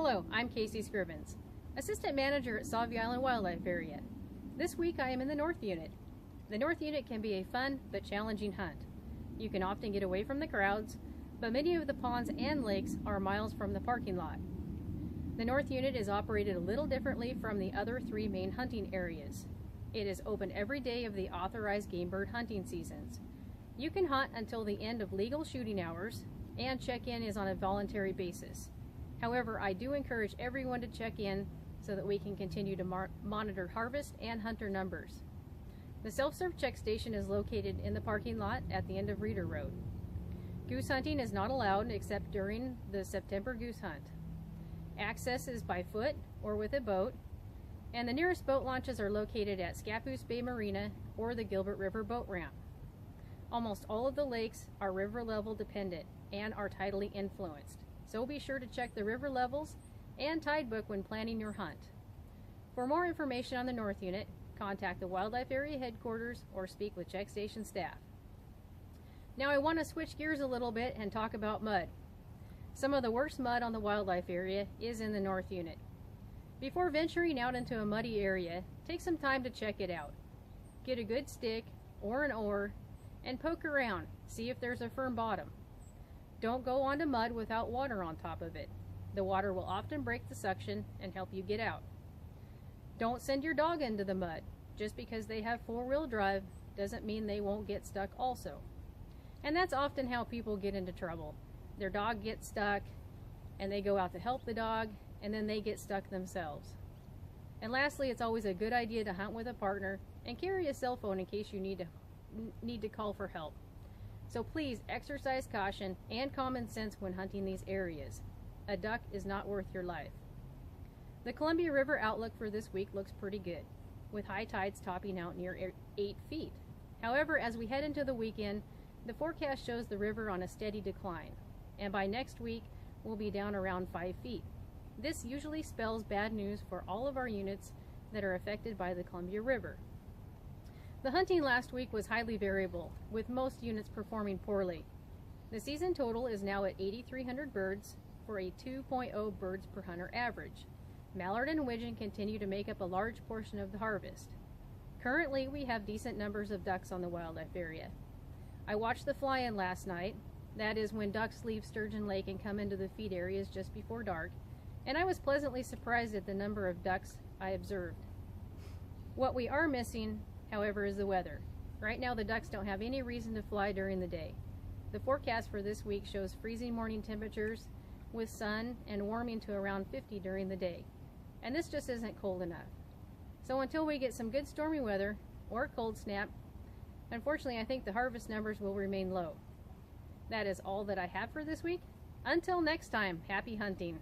Hello, I'm Kasey Scribbins, Assistant Manager at Sauvie Island Wildlife Area. This week I am in the North Unit. The North Unit can be a fun but challenging hunt. You can often get away from the crowds, but many of the ponds and lakes are miles from the parking lot. The North Unit is operated a little differently from the other three main hunting areas. It is open every day of the authorized game bird hunting seasons. You can hunt until the end of legal shooting hours, and check-in is on a voluntary basis. However, I do encourage everyone to check in so that we can continue to monitor harvest and hunter numbers. The self-serve check station is located in the parking lot at the end of Reeder Road. Goose hunting is not allowed except during the September goose hunt. Access is by foot or with a boat, and the nearest boat launches are located at Scappoose Bay Marina or the Gilbert River Boat Ramp. Almost all of the lakes are river level dependent and are tidally influenced, so be sure to check the river levels and tide book when planning your hunt. For more information on the North Unit, contact the Wildlife Area Headquarters or speak with check station staff. Now I want to switch gears a little bit and talk about mud. Some of the worst mud on the wildlife area is in the North Unit. Before venturing out into a muddy area, take some time to check it out. Get a good stick or an oar and poke around, see if there's a firm bottom. Don't go onto mud without water on top of it. The water will often break the suction and help you get out. Don't send your dog into the mud. Just because they have four-wheel drive doesn't mean they won't get stuck also. And that's often how people get into trouble. Their dog gets stuck and they go out to help the dog and then they get stuck themselves. And lastly, it's always a good idea to hunt with a partner and carry a cell phone in case you need to call for help. So please exercise caution and common sense when hunting these areas. A duck is not worth your life. The Columbia River outlook for this week looks pretty good, with high tides topping out near 8 feet. However, as we head into the weekend, the forecast shows the river on a steady decline, and by next week we'll be down around 5 feet. This usually spells bad news for all of our units that are affected by the Columbia River. The hunting last week was highly variable, with most units performing poorly. The season total is now at 8,300 birds for a 2.0 birds per hunter average. Mallard and widgeon continue to make up a large portion of the harvest. Currently, we have decent numbers of ducks on the wildlife area. I watched the fly-in last night, that is when ducks leave Sturgeon Lake and come into the feed areas just before dark, and I was pleasantly surprised at the number of ducks I observed. What we are missing, however, is the weather. Right now the ducks don't have any reason to fly during the day. The forecast for this week shows freezing morning temperatures with sun and warming to around 50 during the day. And this just isn't cold enough. So until we get some good stormy weather or a cold snap, unfortunately I think the harvest numbers will remain low. That is all that I have for this week. Until next time, happy hunting.